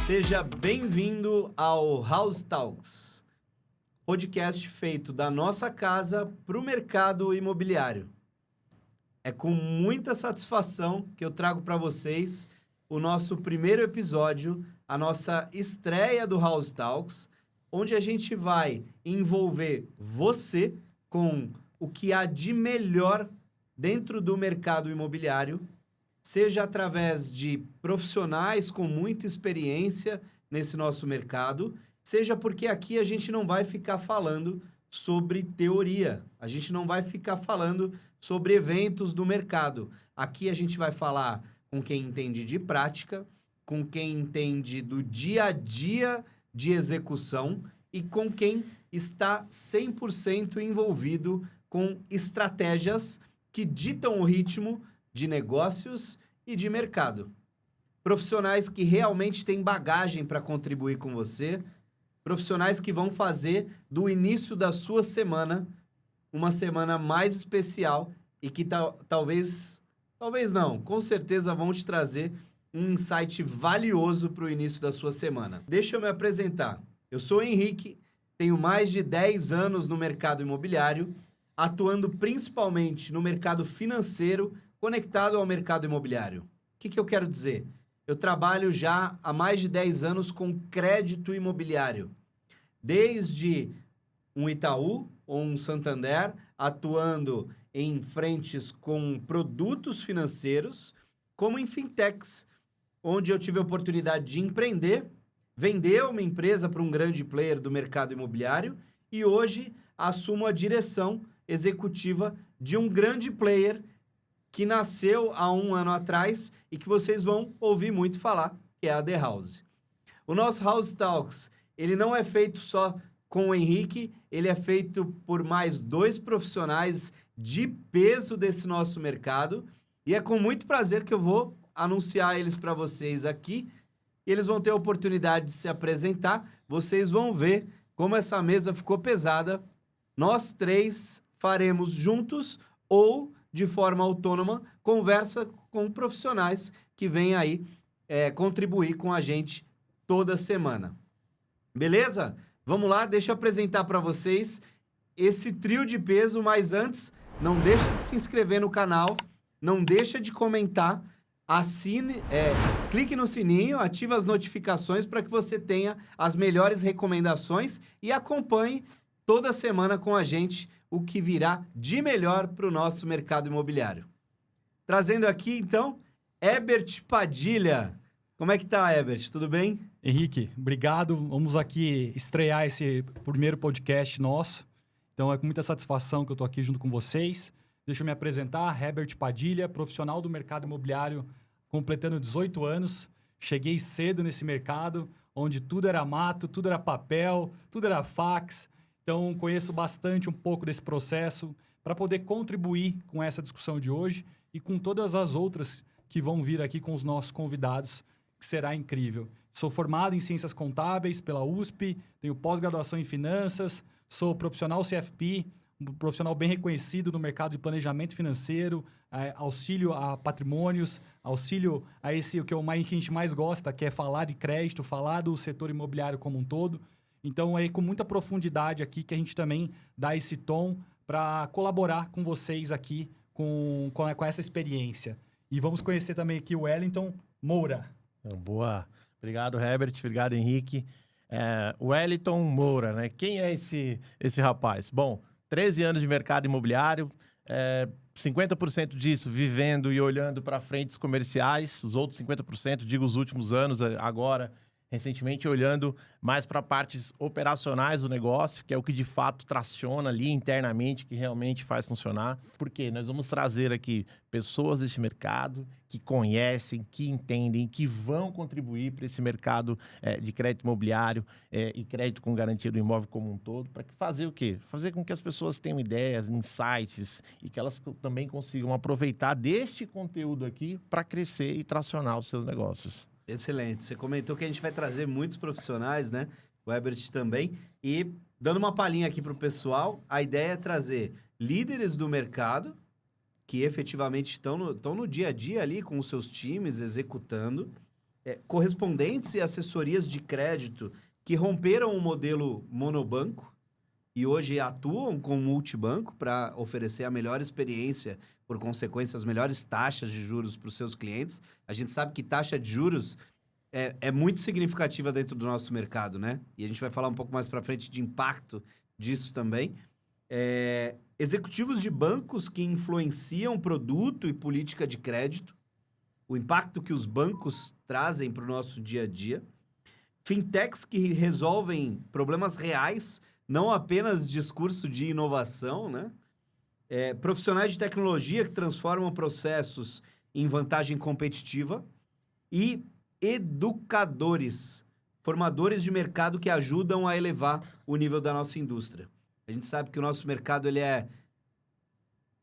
Seja bem-vindo ao House Talks, podcast feito da nossa casa para o mercado imobiliário. É com muita satisfação que eu trago para vocês o nosso primeiro episódio, a nossa estreia do House Talks, onde a gente vai envolver você com o que há de melhor dentro do mercado imobiliário, seja através de profissionais com muita experiência nesse nosso mercado, seja porque aqui a gente não vai ficar falando sobre teoria, a gente não vai ficar falando sobre eventos do mercado. Aqui a gente vai falar com quem entende de prática, com quem entende do dia a dia de execução e com quem está 100% envolvido com estratégias que ditam o ritmo de negócios e de mercado. Profissionais que realmente têm bagagem para contribuir com você, profissionais que vão fazer do início da sua semana uma semana mais especial e que talvez não, com certeza vão te trazer um insight valioso para o início da sua semana. Deixa eu me apresentar. Eu sou o Henrique, tenho mais de 10 anos no mercado imobiliário, atuando principalmente no mercado financeiro conectado ao mercado imobiliário. O que eu quero dizer? Eu trabalho já há mais de 10 anos com crédito imobiliário, desde um Itaú ou um Santander, atuando em frentes com produtos financeiros, como em fintechs, onde eu tive a oportunidade de empreender, vender uma empresa para um grande player do mercado imobiliário e hoje assumo a direção executiva de um grande player que nasceu há um ano atrás e que vocês vão ouvir muito falar, que é a The House. O nosso House Talks, ele não é feito só com o Henrique, ele é feito por mais 2 profissionais de peso desse nosso mercado e é com muito prazer que eu vou anunciar eles para vocês aqui. Eles vão ter a oportunidade de se apresentar, vocês vão ver como essa mesa ficou pesada. Nós 3 faremos juntos ou de forma autônoma, conversa com profissionais que vêm aí contribuir com a gente toda semana. Beleza? Vamos lá, deixa eu apresentar para vocês esse trio de peso, mas antes, não deixa de se inscrever no canal, não deixa de comentar, assine, clique no sininho, ative as notificações para que você tenha as melhores recomendações e acompanhe toda semana com a gente o que virá de melhor para o nosso mercado imobiliário. Trazendo aqui, então, Herbert Padilha. Como é que tá, Herbert? Tudo bem? Henrique, obrigado. Vamos aqui estrear esse primeiro podcast nosso. Então, é com muita satisfação que eu estou aqui junto com vocês. Deixa eu me apresentar. Herbert Padilha, profissional do mercado imobiliário, completando 18 anos. Cheguei cedo nesse mercado, onde tudo era mato, tudo era papel, tudo era fax. Então, conheço bastante um pouco desse processo para poder contribuir com essa discussão de hoje e com todas as outras que vão vir aqui com os nossos convidados, que será incrível. Sou formado em Ciências Contábeis pela USP, tenho pós-graduação em Finanças, sou profissional CFP, um profissional bem reconhecido no mercado de planejamento financeiro, auxílio a patrimônios, auxílio a esse o que a gente mais gosta, que é falar de crédito, falar do setor imobiliário como um todo. Então, é com muita profundidade aqui que a gente também dá esse tom para colaborar com vocês aqui com essa experiência. E vamos conhecer também aqui o Wellington Moura. Boa. Obrigado, Herbert. Obrigado, Henrique. Wellington Moura, né? Quem é esse rapaz? Bom, 13 anos de mercado imobiliário, 50% disso vivendo e olhando para frentes comerciais, os outros 50%, digo os últimos anos, agora recentemente olhando mais para partes operacionais do negócio, que é o que de fato traciona ali internamente, que realmente faz funcionar. Porque nós vamos trazer aqui pessoas desse mercado que conhecem, que entendem, que vão contribuir para esse mercado de crédito imobiliário e crédito com garantia do imóvel como um todo, para fazer o quê? Fazer com que as pessoas tenham ideias, insights e que elas também consigam aproveitar deste conteúdo aqui para crescer e tracionar os seus negócios. Excelente. Você comentou que a gente vai trazer muitos profissionais, né? O Herbert também. E dando uma palhinha aqui para o pessoal, a ideia é trazer líderes do mercado que efetivamente estão no dia a dia ali com os seus times, executando, correspondentes e assessorias de crédito que romperam o modelo monobanco e hoje atuam com multibanco para oferecer a melhor experiência, por consequência, as melhores taxas de juros para os seus clientes. A gente sabe que taxa de juros é muito significativa dentro do nosso mercado, né? E a gente vai falar um pouco mais para frente de impacto disso também. Executivos de bancos que influenciam produto e política de crédito, o impacto que os bancos trazem para o nosso dia a dia. Fintechs que resolvem problemas reais, não apenas discurso de inovação, né? Profissionais de tecnologia que transformam processos em vantagem competitiva e educadores, formadores de mercado que ajudam a elevar o nível da nossa indústria. A gente sabe que o nosso mercado ele é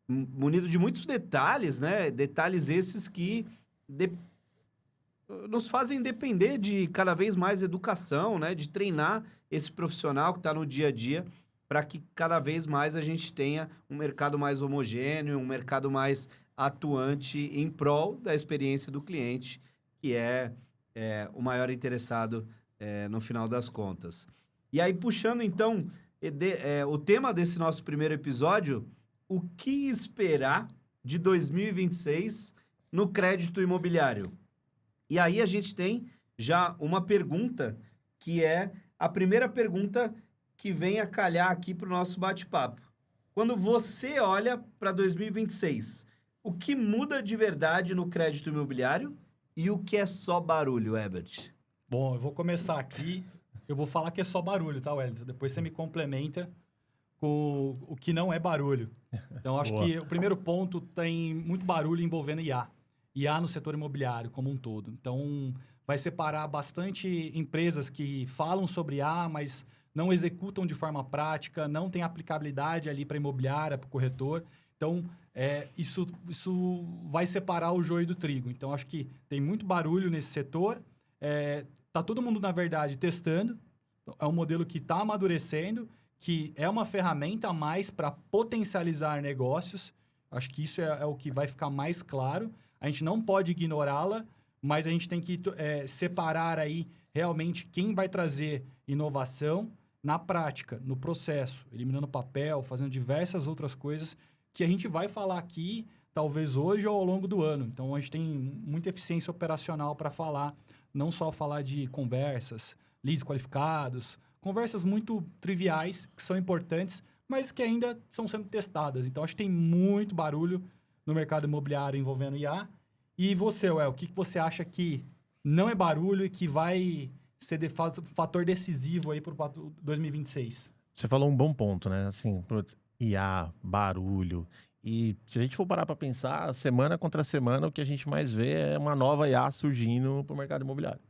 munido de muitos detalhes, né? Detalhes esses que nos fazem depender de cada vez mais educação, né? De treinar esse profissional que está no dia a dia para que cada vez mais a gente tenha um mercado mais homogêneo, um mercado mais atuante em prol da experiência do cliente, que é o maior interessado no final das contas. E aí, puxando, então, o tema desse nosso primeiro episódio, o que esperar de 2026 no crédito imobiliário? E aí a gente tem já uma pergunta, que é a primeira pergunta que vem a calhar aqui para o nosso bate-papo. Quando você olha para 2026, o que muda de verdade no crédito imobiliário e o que é só barulho, Herbert? Bom, eu vou começar aqui. Eu vou falar que é só barulho, tá, Wellington? Depois você me complementa com o que não é barulho. Então, acho que o primeiro ponto tem muito barulho envolvendo IA. IA no setor imobiliário como um todo. Então, vai separar bastante empresas que falam sobre IA, mas não executam de forma prática, não tem aplicabilidade ali para imobiliária, para o corretor. Então, isso vai separar o joio do trigo. Então, acho que tem muito barulho nesse setor. Tá todo mundo, na verdade, testando. É um modelo que está amadurecendo, que é uma ferramenta a mais para potencializar negócios. Acho que isso é o que vai ficar mais claro. A gente não pode ignorá-la, mas a gente tem que separar aí realmente quem vai trazer inovação na prática, no processo, eliminando papel, fazendo diversas outras coisas que a gente vai falar aqui, talvez hoje ou ao longo do ano. Então, a gente tem muita eficiência operacional para falar, não só falar de conversas, leads qualificados, conversas muito triviais, que são importantes, mas que ainda estão sendo testadas. Então, acho que tem muito barulho no mercado imobiliário envolvendo IA. E você, Well, o que você acha que não é barulho e que vai ser fator decisivo aí para o 2026? Você falou um bom ponto, né? Assim, IA, barulho. E se a gente for parar para pensar, semana contra semana, o que a gente mais vê é uma nova IA surgindo para o mercado imobiliário.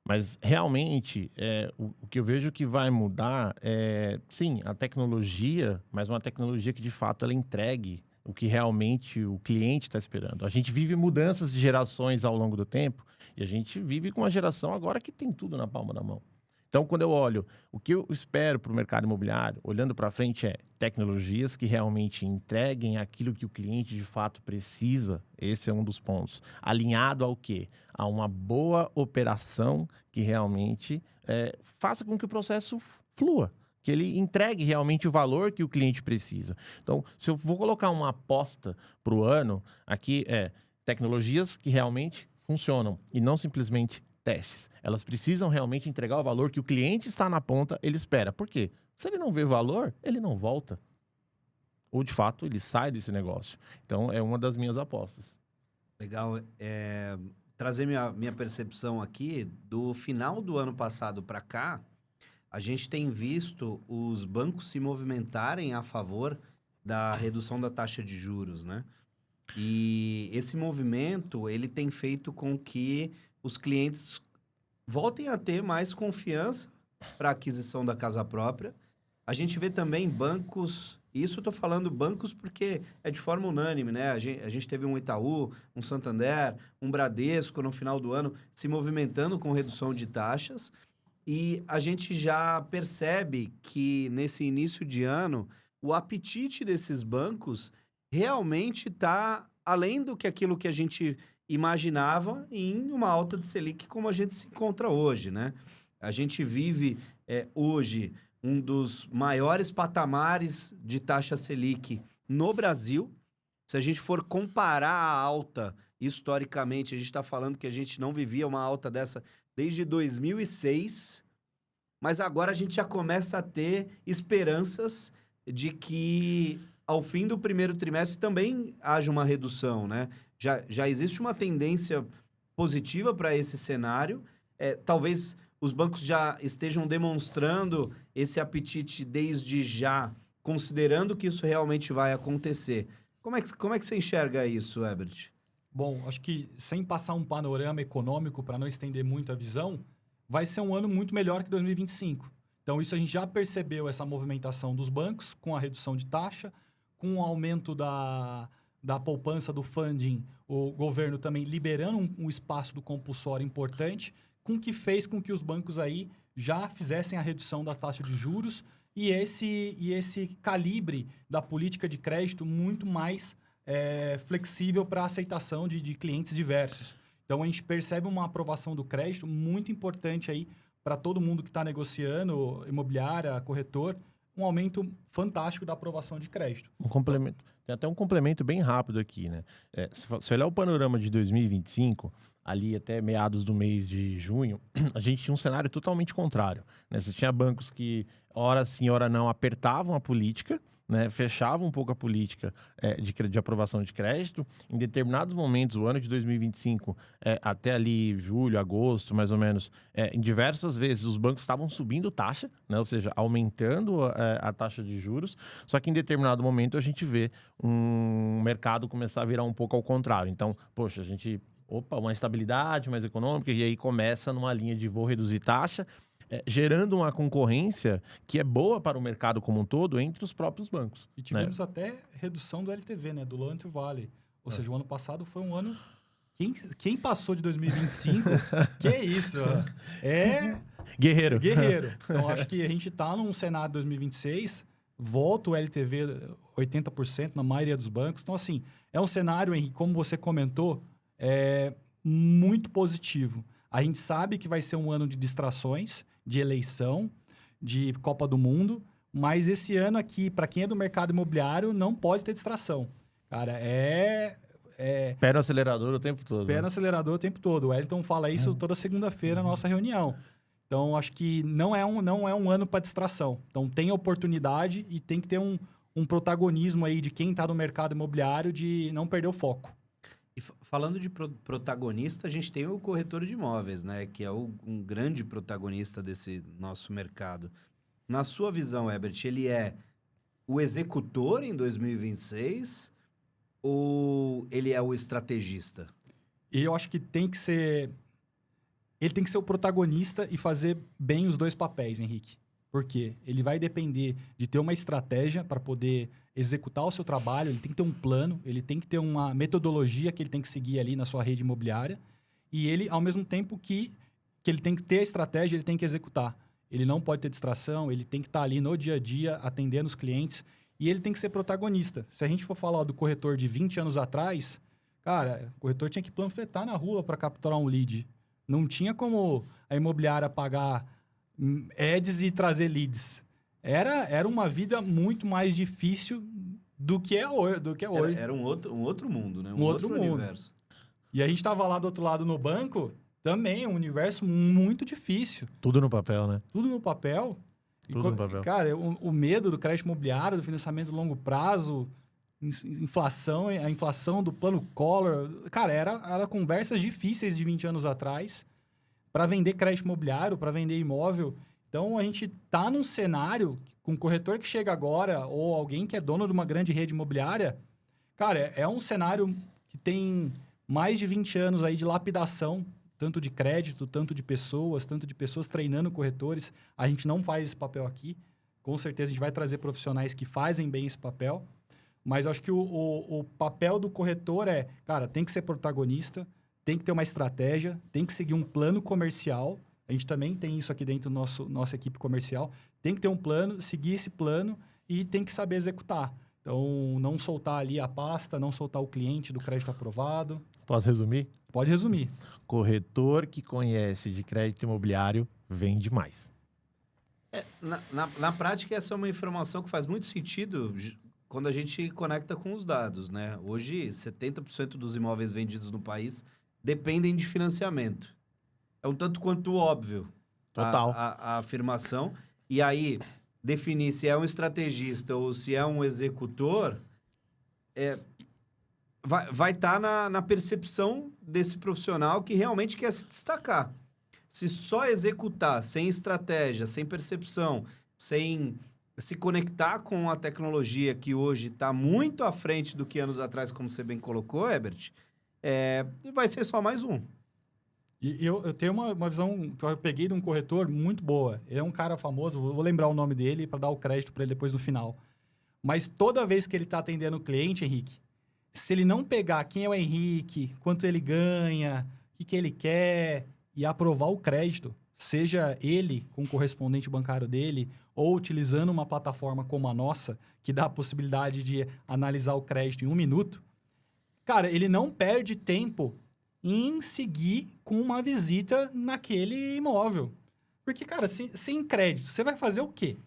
Mas, realmente, o que eu vejo que vai mudar é, sim, a tecnologia, mas uma tecnologia que, de fato, ela entregue o que realmente o cliente está esperando. A gente vive mudanças de gerações ao longo do tempo e a gente vive com uma geração agora que tem tudo na palma da mão. Então, quando eu olho, o que eu espero para o mercado imobiliário, olhando para frente, é tecnologias que realmente entreguem aquilo que o cliente de fato precisa. Esse é um dos pontos. Alinhado ao quê? A uma boa operação que realmente faça com que o processo flua, que ele entregue realmente o valor que o cliente precisa. Então, se eu vou colocar uma aposta para o ano, aqui tecnologias que realmente funcionam e não simplesmente testes. Elas precisam realmente entregar o valor que o cliente está na ponta, ele espera. Por quê? Se ele não vê valor, ele não volta. Ou, de fato, ele sai desse negócio. Então, é uma das minhas apostas. Legal. Trazer minha percepção aqui, do final do ano passado para cá, a gente tem visto os bancos se movimentarem a favor da redução da taxa de juros, né? E esse movimento, ele tem feito com que os clientes voltem a ter mais confiança para a aquisição da casa própria. A gente vê também bancos, isso eu estou falando bancos porque é de forma unânime, né? A gente teve um Itaú, um Santander, um Bradesco no final do ano se movimentando com redução de taxas. E a gente já percebe que nesse início de ano, o apetite desses bancos realmente está além do que aquilo que a gente imaginava em uma alta de Selic como a gente se encontra hoje, né? A gente vive hoje um dos maiores patamares de taxa Selic no Brasil. Se a gente for comparar a alta historicamente, a gente está falando que a gente não vivia uma alta dessa desde 2006, mas agora a gente já começa a ter esperanças de que ao fim do primeiro trimestre também haja uma redução, né? Já existe uma tendência positiva para esse cenário. Talvez os bancos já estejam demonstrando esse apetite desde já, considerando que isso realmente vai acontecer. Como é que você enxerga isso, Herbert? Bom, acho que sem passar um panorama econômico para não estender muito a visão, vai ser um ano muito melhor que 2025. Então, isso a gente já percebeu, essa movimentação dos bancos com a redução de taxa, com o aumento da poupança do funding, o governo também liberando um espaço do compulsório importante, com que fez com que os bancos aí já fizessem a redução da taxa de juros e esse calibre da política de crédito muito mais flexível para a aceitação de clientes diversos. Então, a gente percebe uma aprovação do crédito muito importante aí para todo mundo que está negociando, imobiliária, corretor, um aumento fantástico da aprovação de crédito. Um complemento. Tem até um complemento bem rápido aqui, né? Se olhar o panorama de 2025, ali até meados do mês de junho, a gente tinha um cenário totalmente contrário, né? Você tinha bancos que, hora sim, hora não, apertavam a política, né, fechava um pouco a política de aprovação de crédito. Em determinados momentos, o ano de 2025, até ali julho, agosto, mais ou menos, em diversas vezes os bancos estavam subindo taxa, né, ou seja, aumentando a taxa de juros. Só que em determinado momento a gente vê um mercado começar a virar um pouco ao contrário. Então, poxa, uma estabilidade mais econômica, e aí começa numa linha de vou reduzir taxa, gerando uma concorrência que é boa para o mercado como um todo entre os próprios bancos. E tivemos até redução do LTV, né? Do Loan to Value. Ou seja, o ano passado foi um ano... Quem passou de 2025, que é isso? Guerreiro. Então, acho que a gente está num cenário 2026, volta o LTV 80% na maioria dos bancos. Então, assim, é um cenário, Henrique, como você comentou, muito positivo. A gente sabe que vai ser um ano de distrações, de eleição, de Copa do Mundo, mas esse ano aqui, para quem é do mercado imobiliário, não pode ter distração. Cara, pé no acelerador o tempo todo. Pé no acelerador o tempo todo. O Wellington fala isso toda segunda-feira na nossa reunião. Então, acho que não é um ano para distração. Então, tem oportunidade e tem que ter um protagonismo aí de quem está no mercado imobiliário de não perder o foco. E falando de protagonista, a gente tem o corretor de imóveis, né? Que é um grande protagonista desse nosso mercado. Na sua visão, Herbert, ele é o executor em 2026 ou ele é o estrategista? Eu acho que ele tem que ser o protagonista e fazer bem os dois papéis, Henrique. Por quê? Ele vai depender de ter uma estratégia para poder executar o seu trabalho, ele tem que ter um plano, ele tem que ter uma metodologia que ele tem que seguir ali na sua rede imobiliária, e ele, ao mesmo tempo que ele tem que ter a estratégia, ele tem que executar. Ele não pode ter distração, ele tem que estar ali no dia a dia, atendendo os clientes, e ele tem que ser protagonista. Se a gente for falar do corretor de 20 anos atrás, cara, o corretor tinha que panfletar na rua para capturar um lead. Não tinha como a imobiliária pagar ads e trazer leads. Era uma vida muito mais difícil do que é hoje. Era um outro mundo, né? Um outro mundo. Universo. E a gente estava lá do outro lado no banco, também um universo muito difícil. Tudo no papel, né? Tudo no papel. Tudo no papel. Cara, o medo do crédito imobiliário, do financiamento a longo prazo, inflação, a inflação do plano Collor. Cara, era conversas difíceis de 20 anos atrás para vender crédito imobiliário, para vender imóvel. Então, a gente está num cenário com um corretor que chega agora ou alguém que é dono de uma grande rede imobiliária. Cara, é um cenário que tem mais de 20 anos aí de lapidação, tanto de crédito, tanto de pessoas treinando corretores. A gente não faz esse papel aqui. Com certeza, a gente vai trazer profissionais que fazem bem esse papel. Mas acho que o papel do corretor cara, tem que ser protagonista, tem que ter uma estratégia, tem que seguir um plano comercial. A gente também tem isso aqui dentro da nossa equipe comercial. Tem que ter um plano, seguir esse plano e tem que saber executar. Então, não soltar ali a pasta, não soltar o cliente do crédito aprovado. Posso resumir? Pode resumir. Corretor que conhece de crédito imobiliário vende mais. Na prática, essa é uma informação que faz muito sentido quando a gente conecta com os dados, né? Hoje, 70% dos imóveis vendidos no país dependem de financiamento. É um tanto quanto óbvio Total. a afirmação. E aí, definir se é um estrategista ou se é um executor vai estar na percepção desse profissional que realmente quer se destacar. Se só executar sem estratégia, sem percepção, sem se conectar com a tecnologia que hoje está muito à frente do que anos atrás, como você bem colocou, Herbert, vai ser só mais um. E eu tenho uma visão que eu peguei de um corretor muito boa. Ele é um cara famoso, vou lembrar o nome dele para dar o crédito para ele depois no final. Mas toda vez que ele está atendendo o cliente, Henrique, se ele não pegar quem é o Henrique, quanto ele ganha, o que ele quer e aprovar o crédito, seja ele com o correspondente bancário dele ou utilizando uma plataforma como a nossa, que dá a possibilidade de analisar o crédito em 1 minuto, cara, ele não perde tempo em seguir com uma visita naquele imóvel. Porque, cara, sem crédito, você vai fazer o quê?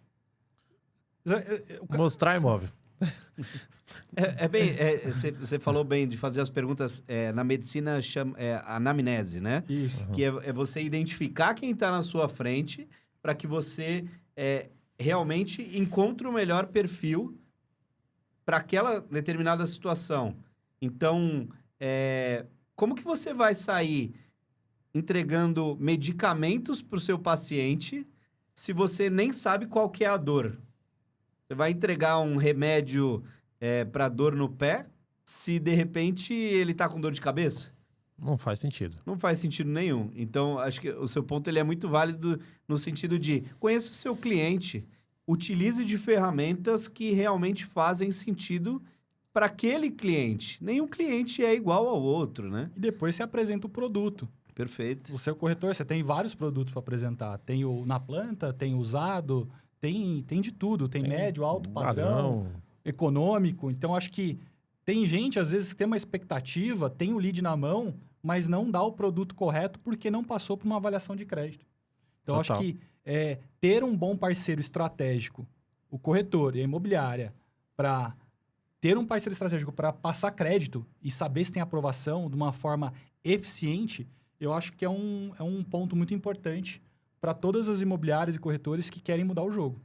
Mostrar imóvel. Você falou bem de fazer as perguntas, na medicina chama anamnese, né? Isso. Que é você identificar quem está na sua frente para que você realmente encontre o melhor perfil para aquela determinada situação. Então, como que você vai sair entregando medicamentos para o seu paciente se você nem sabe qual que é a dor? Você vai entregar um remédio para dor no pé se, de repente, ele está com dor de cabeça? Não faz sentido. Não faz sentido nenhum. Então, acho que o seu ponto ele é muito válido no sentido de conheça o seu cliente, utilize de ferramentas que realmente fazem sentido para aquele cliente. Nenhum cliente é igual ao outro, né? E depois você apresenta o produto. Perfeito. O seu corretor, você tem vários produtos para apresentar. Tem o na planta, tem o usado, tem de tudo. Tem médio, alto, padrão, econômico. Então, acho que tem gente, às vezes, que tem uma expectativa, tem o lead na mão, mas não dá o produto correto porque não passou por uma avaliação de crédito. Então, Total. acho que ter um bom parceiro estratégico, o corretor e a imobiliária, para ter um parceiro estratégico para passar crédito e saber se tem aprovação de uma forma eficiente, eu acho que é um ponto muito importante para todas as imobiliárias e corretores que querem mudar o jogo.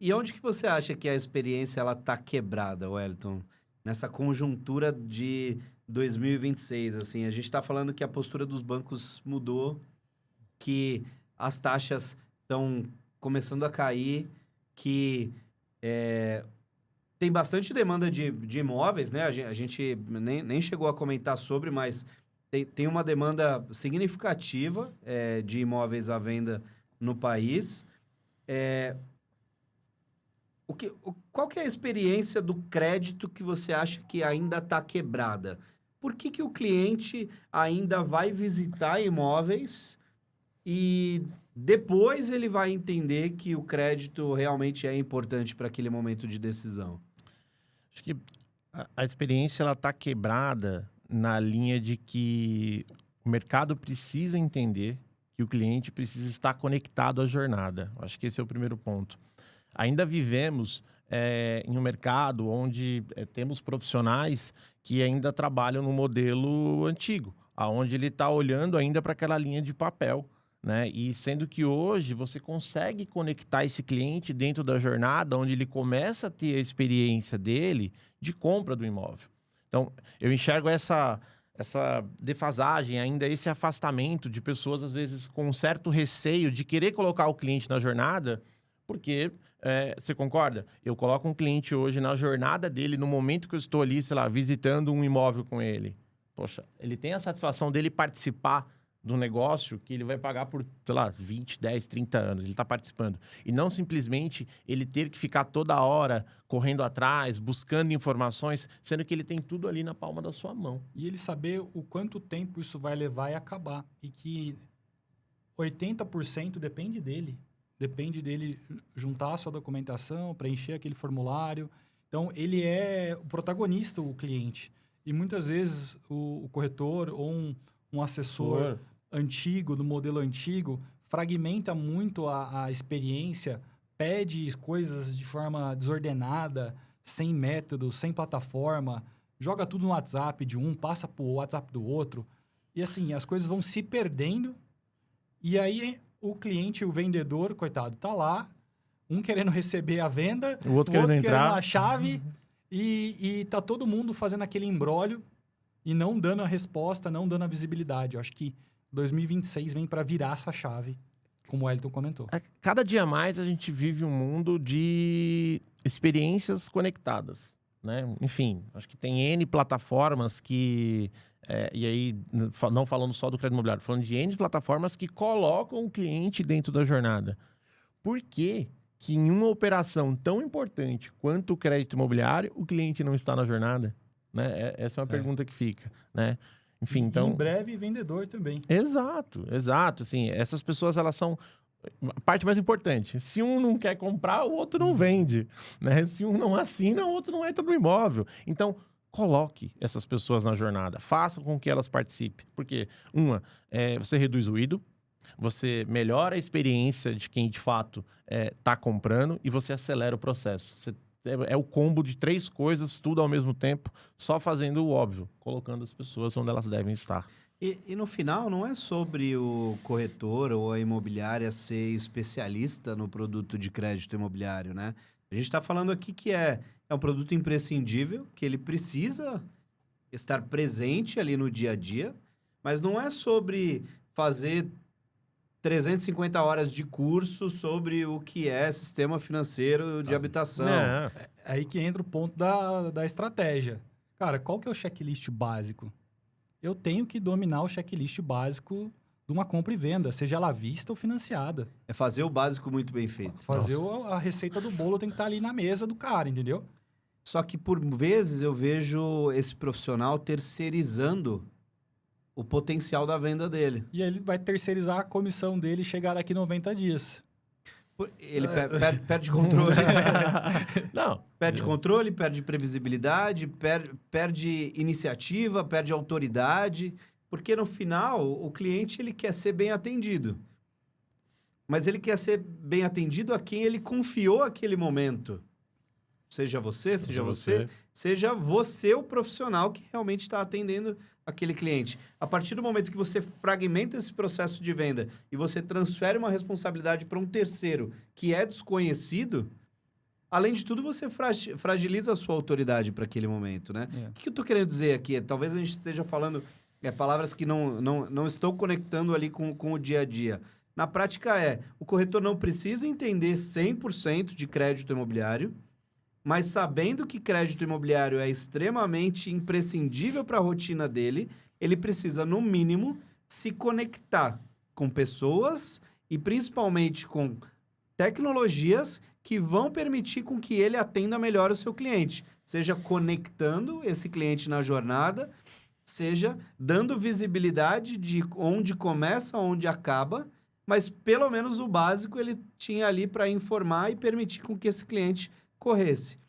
E onde que você acha que a experiência ela tá quebrada, Wellington? Nessa conjuntura de 2026, assim, a gente está falando que a postura dos bancos mudou, que as taxas estão começando a cair, que tem bastante demanda de imóveis, né? A gente nem chegou a comentar sobre, mas tem uma demanda significativa de imóveis à venda no país. Qual que é a experiência do crédito que você acha que ainda está quebrada? Por que o cliente ainda vai visitar imóveis e depois ele vai entender que o crédito realmente é importante para aquele momento de decisão? Acho que a experiência ela está quebrada na linha de que o mercado precisa entender que o cliente precisa estar conectado à jornada. Acho que esse é o primeiro ponto. Ainda vivemos em um mercado onde temos profissionais que ainda trabalham no modelo antigo, onde ele está olhando ainda para aquela linha de papel, né? E sendo que hoje você consegue conectar esse cliente dentro da jornada, onde ele começa a ter a experiência dele de compra do imóvel. Então, eu enxergo essa defasagem, ainda esse afastamento de pessoas, às vezes, com um certo receio de querer colocar o cliente na jornada, porque, você concorda? Eu coloco um cliente hoje na jornada dele, no momento que eu estou ali, sei lá, visitando um imóvel com ele. Poxa, ele tem a satisfação dele participar do negócio que ele vai pagar por, sei lá, 20, 10, 30 anos. Ele está participando. E não simplesmente ele ter que ficar toda hora correndo atrás, buscando informações, sendo que ele tem tudo ali na palma da sua mão. E ele saber o quanto tempo isso vai levar e acabar. E que 80% depende dele. Depende dele juntar a sua documentação, preencher aquele formulário. Então, ele é o protagonista, o cliente. E muitas vezes o corretor ou um assessor antigo, do modelo antigo, fragmenta muito a experiência, pede coisas de forma desordenada, sem método, sem plataforma, joga tudo no WhatsApp de um, passa para o WhatsApp do outro. E assim, as coisas vão se perdendo. E aí, o cliente, o vendedor, coitado, tá lá, um querendo receber a venda, O outro querendo entrar. a chave, e tá todo mundo fazendo aquele imbróglio e não dando a resposta, não dando a visibilidade. Eu acho que 2026 vem para virar essa chave, como o Wellington comentou. Cada dia mais a gente vive um mundo de experiências conectadas, né? Enfim, acho que tem N plataformas que... e aí, não falando só do crédito imobiliário, falando de N plataformas que colocam o cliente dentro da jornada. Por que em uma operação tão importante quanto o crédito imobiliário, o cliente não está na jornada? Né? Essa é uma pergunta que fica, né? Enfim, então... em breve, vendedor também. Exato. Assim, essas pessoas, elas são a parte mais importante. Se um não quer comprar, o outro não vende, né? Se um não assina, o outro não entra no imóvel. Então, coloque essas pessoas na jornada. Faça com que elas participem. Porque, você reduz o ruído, você melhora a experiência de quem, de fato, está comprando e você acelera o processo. É o combo de 3 coisas, tudo ao mesmo tempo, só fazendo o óbvio, colocando as pessoas onde elas devem estar. E no final, não é sobre o corretor ou a imobiliária ser especialista no produto de crédito imobiliário, né? A gente está falando aqui que é um produto imprescindível, que ele precisa estar presente ali no dia a dia, mas não é sobre fazer 350 horas de curso sobre o que é sistema financeiro de habitação. É aí que entra o ponto da estratégia. Cara, qual que é o checklist básico? Eu tenho que dominar o checklist básico de uma compra e venda, seja ela à vista ou financiada. É fazer o básico muito bem feito. Fazer a receita do bolo tem que estar ali na mesa do cara, entendeu? Só que, por vezes, eu vejo esse profissional terceirizando o potencial da venda dele. E aí ele vai terceirizar a comissão dele e chegar daqui 90 dias. Ele perde controle. Não. Perde controle, perde previsibilidade, perde iniciativa, perde autoridade. Porque, no final, o cliente ele quer ser bem atendido. Mas ele quer ser bem atendido a quem ele confiou aquele momento. Seja você o profissional que realmente está atendendo aquele cliente. A partir do momento que você fragmenta esse processo de venda e você transfere uma responsabilidade para um terceiro que é desconhecido, além de tudo, você fragiliza a sua autoridade para aquele momento, né? O que eu estou querendo dizer aqui? Talvez a gente esteja falando palavras que não estão conectando ali com o dia a dia. Na prática o corretor não precisa entender 100% de crédito imobiliário, mas sabendo que crédito imobiliário é extremamente imprescindível para a rotina dele, ele precisa, no mínimo, se conectar com pessoas e principalmente com tecnologias que vão permitir com que ele atenda melhor o seu cliente. Seja conectando esse cliente na jornada, seja dando visibilidade de onde começa, onde acaba, mas pelo menos o básico ele tinha ali para informar e permitir com que esse cliente corresse.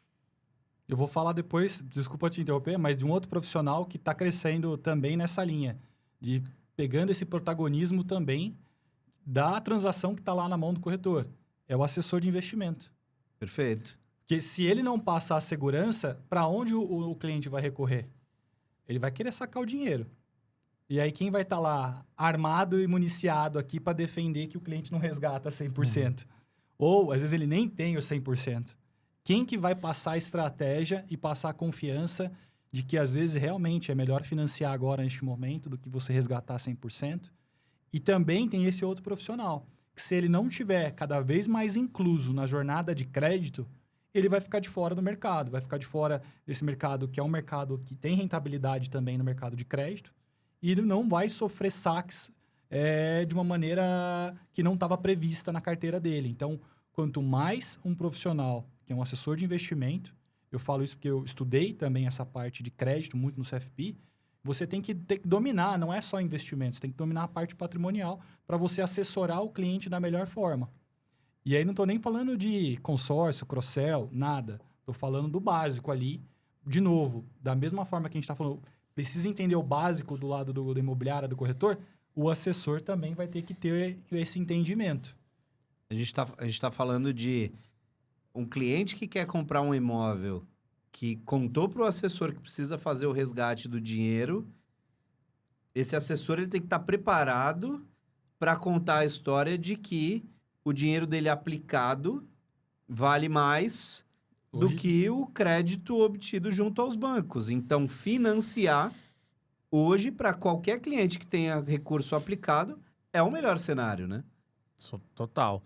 Eu vou falar depois, desculpa te interromper, mas de um outro profissional que está crescendo também nessa linha, de pegando esse protagonismo também da transação que está lá na mão do corretor. É o assessor de investimento. Perfeito. Porque se ele não passar a segurança, para onde o cliente vai recorrer? Ele vai querer sacar o dinheiro. E aí quem vai estar lá armado e municiado aqui para defender que o cliente não resgata 100%? Ou, às vezes, ele nem tem o 100%. Quem que vai passar a estratégia e passar a confiança de que, às vezes, realmente é melhor financiar agora, neste momento, do que você resgatar 100%? E também tem esse outro profissional, que se ele não tiver cada vez mais incluso na jornada de crédito, ele vai ficar de fora do mercado, vai ficar de fora desse mercado, que é um mercado que tem rentabilidade também no mercado de crédito, e ele não vai sofrer saques de uma maneira que não estava prevista na carteira dele. Então, quanto mais um profissional, que é um assessor de investimento, eu falo isso porque eu estudei também essa parte de crédito muito no CFP, você tem que dominar, não é só investimentos, tem que dominar a parte patrimonial para você assessorar o cliente da melhor forma. E aí não estou nem falando de consórcio, cross-sell, nada. Tô falando do básico ali. De novo, da mesma forma que a gente está falando, precisa entender o básico do lado do imobiliário, do corretor, o assessor também vai ter que ter esse entendimento. A gente tá falando de um cliente que quer comprar um imóvel, que contou para o assessor que precisa fazer o resgate do dinheiro. Esse assessor ele tem que estar preparado para contar a história de que o dinheiro dele aplicado vale mais do que o crédito obtido junto aos bancos. Então, financiar hoje, para qualquer cliente que tenha recurso aplicado, é o melhor cenário, né? Total.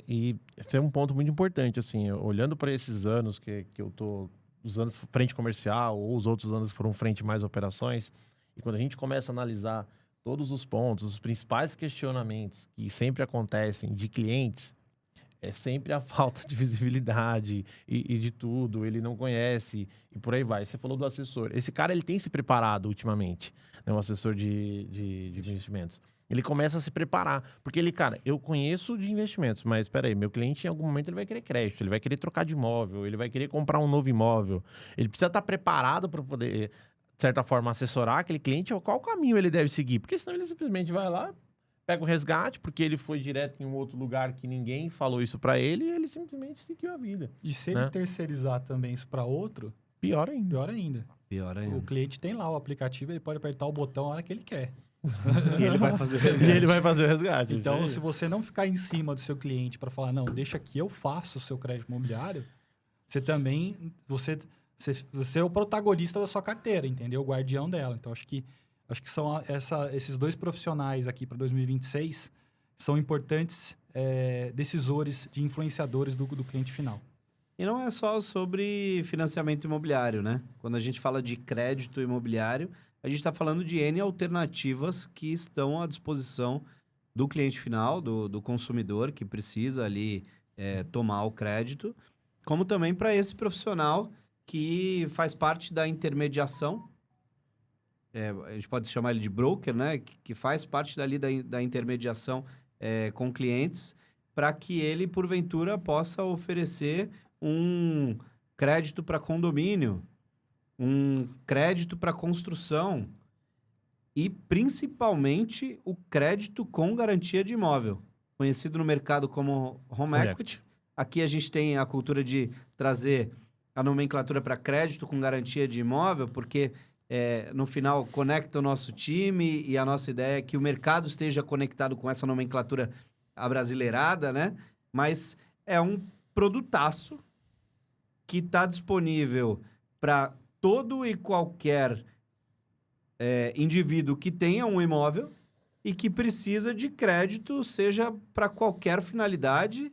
E esse é um ponto muito importante, assim, olhando para esses anos que eu tô, os anos frente comercial ou os outros anos que foram frente mais operações, e quando a gente começa a analisar todos os pontos, os principais questionamentos que sempre acontecem de clientes, é sempre a falta de visibilidade e de tudo, ele não conhece e por aí vai. Você falou do assessor. Esse cara, ele tem se preparado ultimamente, né? Um assessor de investimentos. Ele começa a se preparar, porque ele, cara, eu conheço de investimentos, mas espera aí, meu cliente em algum momento ele vai querer crédito, ele vai querer trocar de imóvel, ele vai querer comprar um novo imóvel. Ele precisa estar preparado para poder, de certa forma, assessorar aquele cliente qual caminho ele deve seguir, porque senão ele simplesmente vai lá, pega o resgate, porque ele foi direto em um outro lugar que ninguém falou isso para ele e ele simplesmente seguiu a vida. E se né? ele terceirizar também isso para outro, pior ainda. pior ainda. Pior ainda. O cliente tem lá o aplicativo, ele pode apertar o botão a hora que ele quer. E ele vai fazer o E resgate. ele vai fazer o resgate. Então, isso se aí. você não ficar em cima do seu cliente para falar, não, deixa que eu faço o seu crédito imobiliário, você também, você é o protagonista da sua carteira, entendeu? O guardião dela. Então, acho que são esses dois profissionais aqui para 2026 são importantes decisores de influenciadores do cliente final. E não é só sobre financiamento imobiliário, né? Quando a gente fala de crédito imobiliário, a gente está falando de N alternativas que estão à disposição do cliente final, do consumidor que precisa ali tomar o crédito, como também para esse profissional que faz parte da intermediação. A gente pode chamar ele de broker, né? Que faz parte dali da intermediação com clientes, para que ele, porventura, possa oferecer um crédito para condomínio, um crédito para construção e, principalmente, o crédito com garantia de imóvel, conhecido no mercado como home equity. Aqui a gente tem a cultura de trazer a nomenclatura para crédito com garantia de imóvel, porque no final conecta o nosso time e a nossa ideia é que o mercado esteja conectado com essa nomenclatura abrasileirada, né? Mas é um produtaço que está disponível para todo e qualquer indivíduo que tenha um imóvel e que precisa de crédito, seja para qualquer finalidade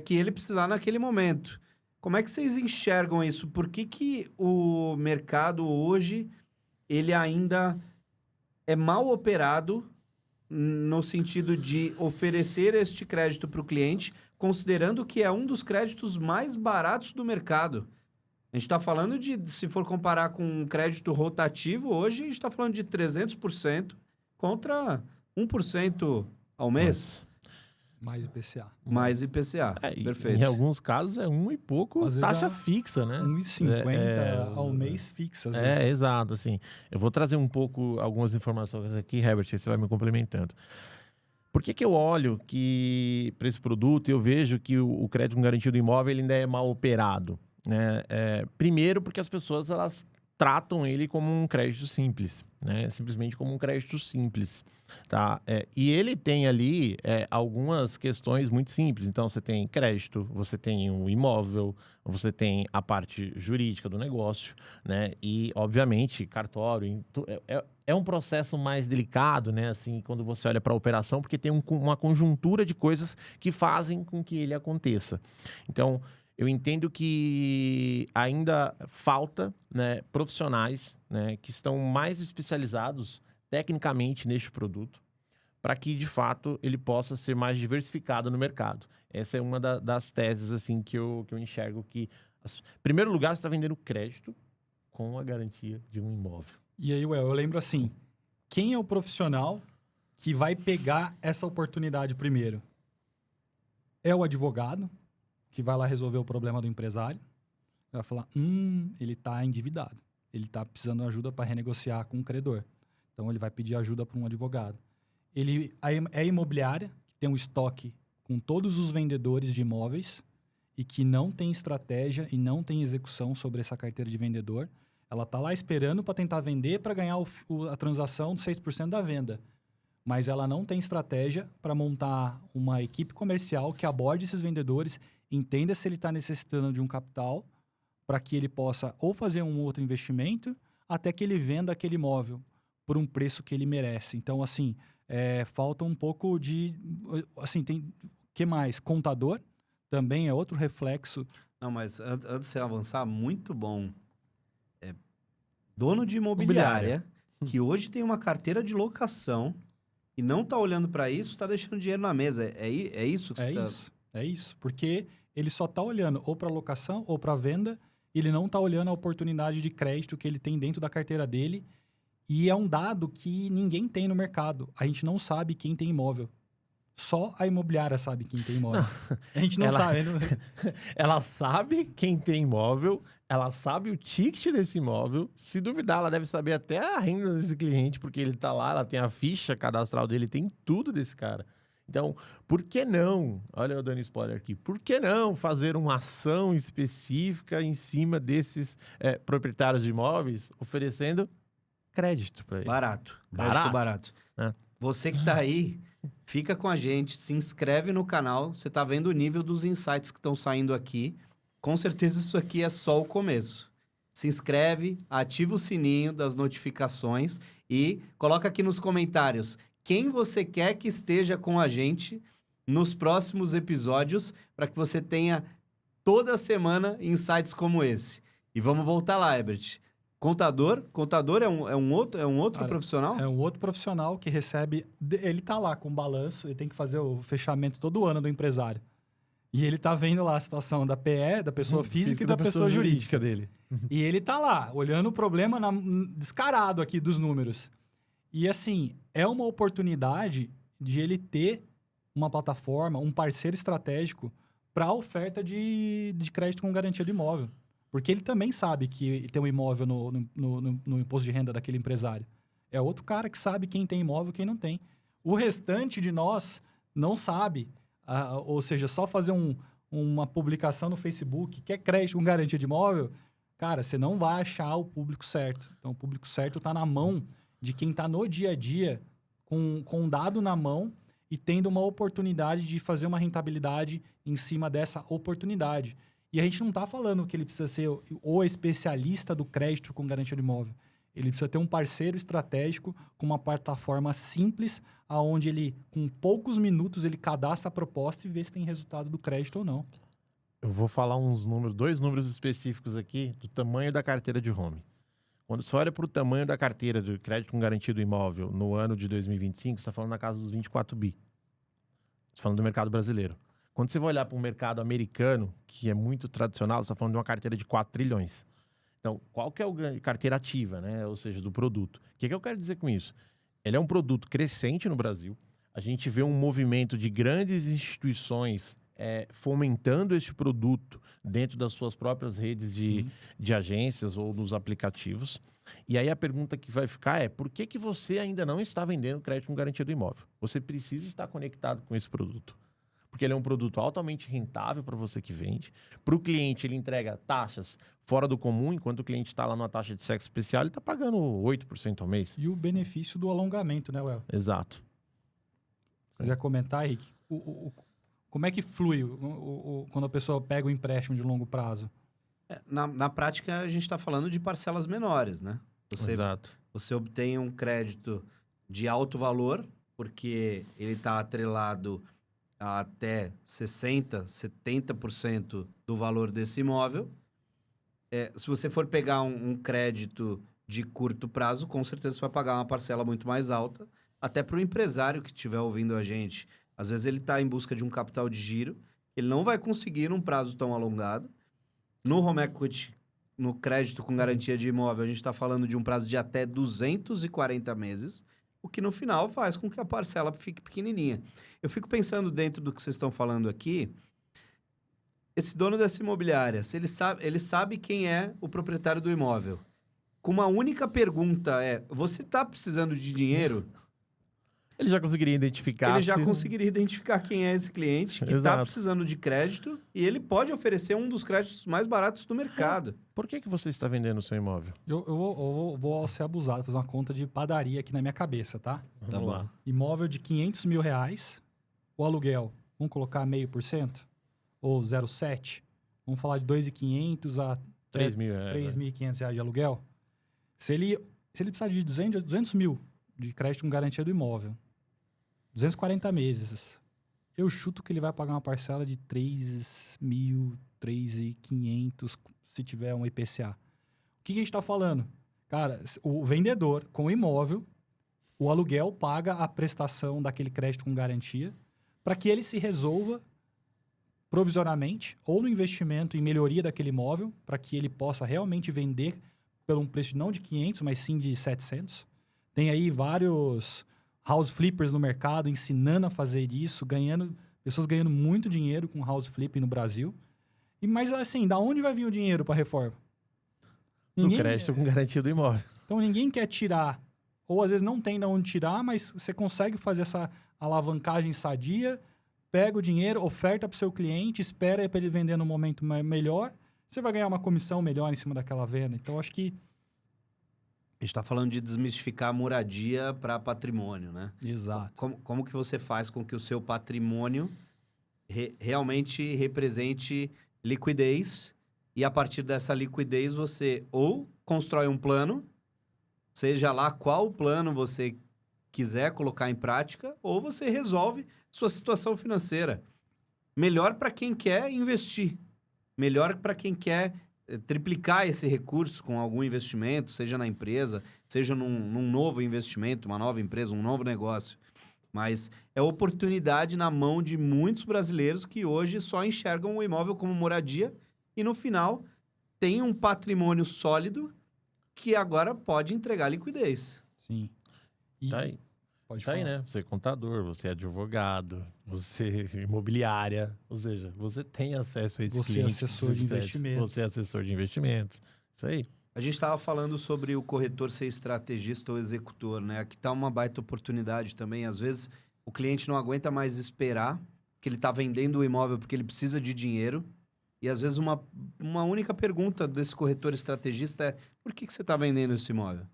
que ele precisar naquele momento. Como é que vocês enxergam isso? Por que o mercado hoje ele ainda é mal operado no sentido de oferecer este crédito para o cliente, considerando que é um dos créditos mais baratos do mercado? A gente está falando de, se for comparar com um crédito rotativo, hoje a gente está falando de 300% contra 1% ao mês. Mais IPCA. Mais IPCA. Perfeito. Em alguns casos é um e pouco Às vezes taxa fixa, né? 1,50 ao mês fixa. Às vezes. Exato, assim. Eu vou trazer um pouco, algumas informações aqui, Herbert, aí você vai me complementando. Por que eu olho para esse produto e eu vejo que o crédito com garantia do imóvel ele ainda é mal operado? Né? Primeiro, porque as pessoas elas tratam ele como um crédito simples, né? Simplesmente como um crédito simples, tá? E ele tem ali algumas questões muito simples. Então, você tem crédito, você tem um imóvel, você tem a parte jurídica do negócio, né? E, obviamente, cartório. É um processo mais delicado, né? Assim, quando você olha para a operação, porque tem uma conjuntura de coisas que fazem com que ele aconteça. Então, eu entendo que ainda falta, né, profissionais, né, que estão mais especializados tecnicamente neste produto para que, de fato, ele possa ser mais diversificado no mercado. Essa é uma das teses assim, que eu enxergo que... Em primeiro lugar, você está vendendo crédito com a garantia de um imóvel. E aí, eu lembro assim, quem é o profissional que vai pegar essa oportunidade primeiro? É o advogado, que vai lá resolver o problema do empresário. Vai falar, ele está endividado. Ele está precisando de ajuda para renegociar com o credor. Então, ele vai pedir ajuda para um advogado. É a imobiliária, que tem um estoque com todos os vendedores de imóveis e que não tem estratégia e não tem execução sobre essa carteira de vendedor. Ela está lá esperando para tentar vender para ganhar a transação de 6% da venda. Mas ela não tem estratégia para montar uma equipe comercial que aborde esses vendedores, entenda se ele está necessitando de um capital para que ele possa ou fazer um outro investimento até que ele venda aquele imóvel por um preço que ele merece. Então, assim, falta um pouco de... Assim, tem... que mais? Contador também é outro reflexo. Não, mas antes de você avançar, muito bom. Dono de imobiliária que hoje tem uma carteira de locação e não está olhando para isso, está deixando dinheiro na mesa. É isso que você está... É isso. Porque ele só está olhando ou para locação ou para venda, e ele não está olhando a oportunidade de crédito que ele tem dentro da carteira dele. E é um dado que ninguém tem no mercado. A gente não sabe quem tem imóvel. Só a imobiliária sabe quem tem imóvel. Não. A gente não sabe. Ela sabe quem tem imóvel, ela sabe o ticket desse imóvel. Se duvidar, ela deve saber até a renda desse cliente, porque ele tá lá, ela tem a ficha cadastral dele, tem tudo desse cara. Então, por que não? Olha eu dando spoiler aqui. Por que não fazer uma ação específica em cima desses proprietários de imóveis, oferecendo crédito para ele? Barato. Crédito barato. Você que tá aí, fica com a gente, se inscreve no canal. Você tá vendo o nível dos insights que estão saindo aqui. Com certeza isso aqui é só o começo. Se inscreve, ativa o sininho das notificações e coloca aqui nos comentários quem você quer que esteja com a gente nos próximos episódios para que você tenha toda semana insights como esse. E vamos voltar lá, Herbert. Contador é um outro Cara, profissional? É um outro profissional que recebe... Ele tá lá com o balanço, ele tem que fazer o fechamento todo ano do empresário. E ele tá vendo lá a situação da PE, da pessoa física e da pessoa jurídica dele. E ele tá lá, olhando o problema descarado aqui dos números. E assim, é uma oportunidade de ele ter uma plataforma, um parceiro estratégico para a oferta de crédito com garantia de imóvel. Porque ele também sabe que tem um imóvel no imposto de renda daquele empresário. É outro cara que sabe quem tem imóvel e quem não tem. O restante de nós não sabe. Ou seja, só fazer uma publicação no Facebook, quer crédito com garantia de imóvel, cara, você não vai achar o público certo. Então, o público certo está na mão de quem está no dia a dia, com um dado na mão e tendo uma oportunidade de fazer uma rentabilidade em cima dessa oportunidade. E a gente não está falando que ele precisa ser o especialista do crédito com garantia de imóvel. Ele precisa ter um parceiro estratégico com uma plataforma simples, onde ele, com poucos minutos, ele cadastra a proposta e vê se tem resultado do crédito ou não. Eu vou falar dois números específicos aqui do tamanho da carteira de home. Quando você olha para o tamanho da carteira de crédito com garantia do imóvel no ano de 2025, você está falando na casa dos 24 bi. Você está falando do mercado brasileiro. Quando você vai olhar para o mercado americano, que é muito tradicional, você está falando de uma carteira de 4 trilhões. Então, qual que é a carteira ativa, né? Ou seja, do produto? O que eu quero dizer com isso? Ele é um produto crescente no Brasil. A gente vê um movimento de grandes instituições fomentando este produto dentro das suas próprias redes de agências ou dos aplicativos. E aí a pergunta que vai ficar é: por que você ainda não está vendendo crédito com garantia do imóvel? Você precisa estar conectado com esse produto. Porque ele é um produto altamente rentável para você que vende. Para o cliente, ele entrega taxas fora do comum, enquanto o cliente está lá numa taxa de sexo especial, ele está pagando 8% ao mês. E o benefício do alongamento, né, Well? Exato. Se quiser comentar, Henrique, como é que flui quando a pessoa pega o empréstimo de longo prazo? Na prática, a gente está falando de parcelas menores, né? Exato. Você obtém um crédito de alto valor, porque ele está atrelado a até 60%, 70% do valor desse imóvel. Se você for pegar um crédito de curto prazo, com certeza você vai pagar uma parcela muito mais alta. Até para o empresário que estiver ouvindo a gente. Às vezes ele está em busca de um capital de giro, ele não vai conseguir num prazo tão alongado. No home equity, no crédito com garantia de imóvel, a gente está falando de um prazo de até 240 meses, o que no final faz com que a parcela fique pequenininha. Eu fico pensando dentro do que vocês estão falando aqui, esse dono dessa imobiliária, se ele sabe quem é o proprietário do imóvel, com uma única pergunta você está precisando de dinheiro? Ele já conseguiria identificar. Ele já conseguiria identificar quem é esse cliente que está Exato. precisando de crédito e ele pode oferecer um dos créditos mais baratos do mercado. Por que você está vendendo o seu imóvel? Eu vou ser abusado, fazer uma conta de padaria aqui na minha cabeça, tá? Vamos lá. Imóvel de R$500 mil, o aluguel, vamos colocar 0,5% ou 0,7%? Vamos falar de 2.500 a 3.500 reais de aluguel? Se ele precisar de 200 mil de crédito com garantia do imóvel, 240 meses, eu chuto que ele vai pagar uma parcela de 3.000, 3.500 se tiver um IPCA. O que a gente está falando? Cara, o vendedor com o imóvel, o aluguel paga a prestação daquele crédito com garantia para que ele se resolva provisoriamente ou no investimento em melhoria daquele imóvel, para que ele possa realmente vender por um preço não de 500, mas sim de 700. Tem aí vários house flippers no mercado ensinando a fazer isso, pessoas ganhando muito dinheiro com house flipping no Brasil. Mas assim, da onde vai vir o dinheiro para a reforma? Do crédito com garantia do imóvel. Então ninguém quer tirar, ou às vezes não tem de onde tirar, mas você consegue fazer essa alavancagem sadia, pega o dinheiro, oferta para o seu cliente, espera para ele vender no momento melhor, você vai ganhar uma comissão melhor em cima daquela venda. Então acho que... A gente está falando de desmistificar a moradia para patrimônio, né? Exato. Como que você faz com que o seu patrimônio realmente represente liquidez e a partir dessa liquidez você ou constrói um plano, seja lá qual plano você quiser colocar em prática, ou você resolve sua situação financeira. Melhor para quem quer investir. Melhor para quem quer triplicar esse recurso com algum investimento, seja na empresa, seja num novo investimento, uma nova empresa, um novo negócio. Mas é oportunidade na mão de muitos brasileiros que hoje só enxergam o imóvel como moradia e, no final, tem um patrimônio sólido que agora pode entregar liquidez. Sim. Tá aí. Pode Tá falar. aí, né? Você é contador, você é advogado, você é imobiliária. Ou seja, você tem acesso a esse Você é cliente. assessor de investimentos. Você é assessor de investimentos. Isso aí. A gente estava falando sobre o corretor ser estrategista ou executor, né? Aqui está uma baita oportunidade também. Às vezes, o cliente não aguenta mais esperar, que ele está vendendo o imóvel porque ele precisa de dinheiro. E, às vezes, uma única pergunta desse corretor estrategista é: por que você está vendendo esse imóvel?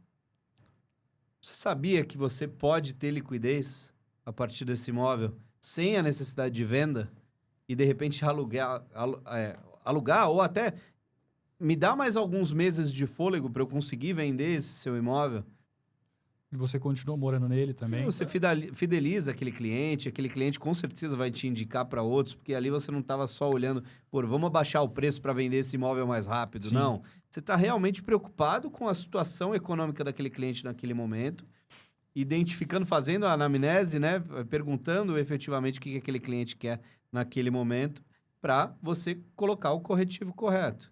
Você sabia que você pode ter liquidez a partir desse imóvel sem a necessidade de venda e, de repente, alugar ou até me dá mais alguns meses de fôlego para eu conseguir vender esse seu imóvel? E você continua morando nele também? Você fideliza aquele cliente com certeza vai te indicar para outros, porque ali você não estava só olhando, vamos abaixar o preço para vender esse imóvel mais rápido. Sim. Não. Você está realmente preocupado com a situação econômica daquele cliente naquele momento, identificando, fazendo a anamnese, né? Perguntando efetivamente o que aquele cliente quer naquele momento, para você colocar o corretivo correto.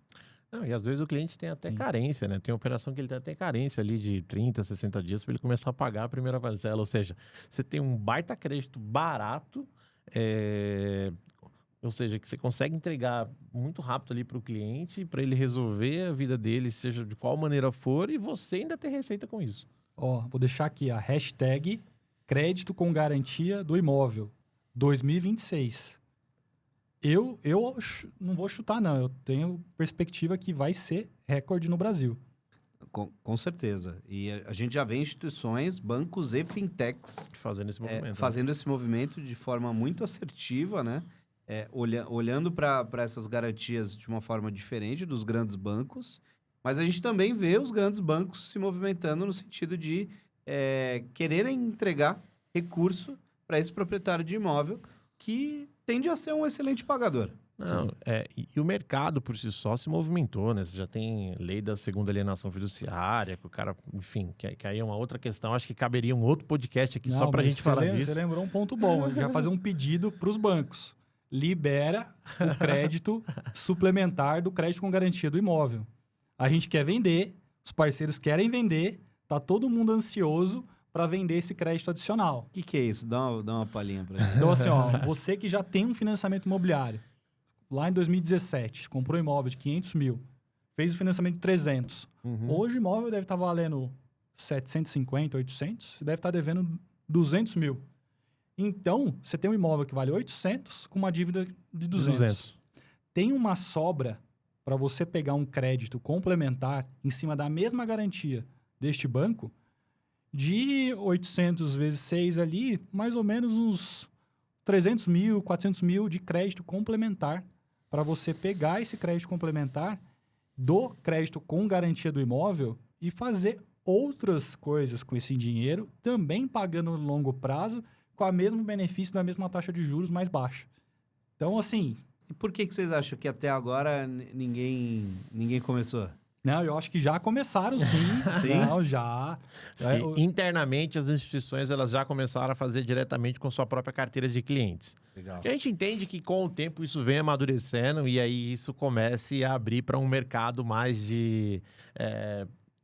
Não, e às vezes o cliente tem até carência, né? Tem operação que ele tem até carência ali de 30, 60 dias para ele começar a pagar a primeira parcela. Ou seja, você tem um baita crédito barato, ou seja, que você consegue entregar muito rápido ali para o cliente, para ele resolver a vida dele, seja de qual maneira for, e você ainda tem receita com isso. Ó, vou deixar aqui a hashtag crédito com garantia do imóvel 2026. Eu não vou chutar, não. Eu tenho perspectiva que vai ser recorde no Brasil. Com certeza. E a gente já vê instituições, bancos e fintechs Fazendo esse movimento. fazendo esse movimento de forma muito assertiva, né? Olhando para essas garantias de uma forma diferente dos grandes bancos. Mas a gente também vê os grandes bancos se movimentando no sentido de quererem entregar recurso para esse proprietário de imóvel que tende a ser um excelente pagador. Não, e o mercado por si só se movimentou, né? Você já tem lei da segunda alienação fiduciária, que o cara, enfim, que aí é uma outra questão. Acho que caberia um outro podcast aqui só pra gente falar disso. Você lembrou um ponto bom. A gente vai fazer um pedido para os bancos. Libera o crédito suplementar do crédito com garantia do imóvel. A gente quer vender, os parceiros querem vender, tá todo mundo ansioso para vender esse crédito adicional. O que é isso? Dá uma palhinha para gente. Então, assim, ó, você que já tem um financiamento imobiliário, lá em 2017, comprou um imóvel de 500 mil, fez o financiamento de 300. Hoje o imóvel deve estar valendo 750, 800, você deve estar devendo 200 mil. Então, você tem um imóvel que vale 800 com uma dívida de 200. Tem uma sobra para você pegar um crédito complementar em cima da mesma garantia deste banco de 800 vezes 6 ali, mais ou menos uns 300 mil, 400 mil de crédito complementar para você pegar esse crédito complementar do crédito com garantia do imóvel e fazer outras coisas com esse dinheiro, também pagando no longo prazo, com o mesmo benefício da mesma taxa de juros mais baixa. Então, assim... E por que vocês acham que até agora ninguém começou? Não, eu acho que já começaram, sim. Sim? Não, já. Internamente, as instituições elas já começaram a fazer diretamente com sua própria carteira de clientes. Legal. Porque a gente entende que com o tempo isso vem amadurecendo e aí isso comece a abrir para um mercado mais de...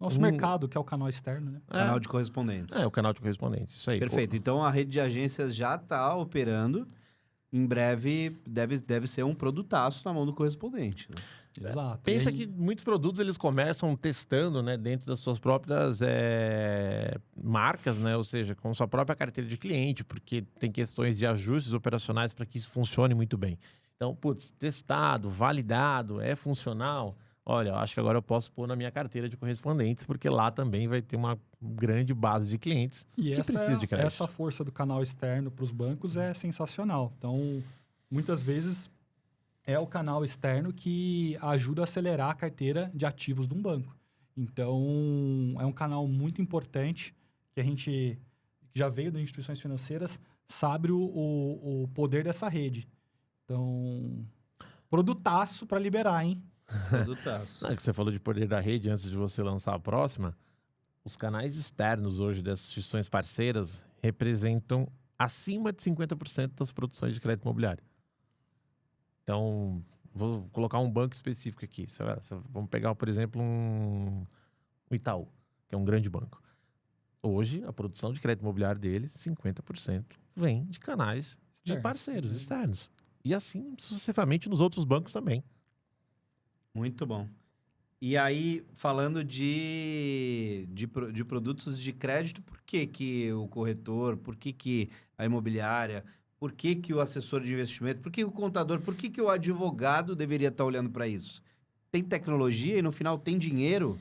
Nosso mercado, que é o canal externo, né? Canal de correspondentes. o canal de correspondentes, isso aí. Perfeito. Então, a rede de agências já está operando. Em breve, deve ser um produtaço na mão do correspondente. Né? Exato. Pensa E aí- que muitos produtos eles começam testando, né, dentro das suas próprias marcas, né, ou seja, com sua própria carteira de cliente, porque tem questões de ajustes operacionais para que isso funcione muito bem. Então, putz, testado, validado, é funcional. Olha, eu acho que agora eu posso pôr na minha carteira de correspondentes, porque lá também vai ter uma grande base de clientes E que precisa de crédito. essa força do canal externo para os bancos é sensacional. Então, muitas vezes é o canal externo que ajuda a acelerar a carteira de ativos de um banco. Então, é um canal muito importante que a gente já veio das instituições financeiras, sabe o poder dessa rede. Então, produtaço para liberar, hein? Produtaço. Que você falou de poder da rede antes de você lançar a próxima. Os canais externos hoje dessas instituições parceiras representam acima de 50% das produções de crédito imobiliário. Então, vou colocar um banco específico aqui. Vamos pegar, por exemplo, um Itaú, que é um grande banco. Hoje, a produção de crédito imobiliário dele, 50% vem de canais de parceiros externos. E assim, sucessivamente, nos outros bancos também. Muito bom. E aí, falando de produtos de crédito, por que o corretor, por que a imobiliária, por que o assessor de investimento, por que o contador, por que o advogado deveria estar olhando para isso? Tem tecnologia e no final tem dinheiro?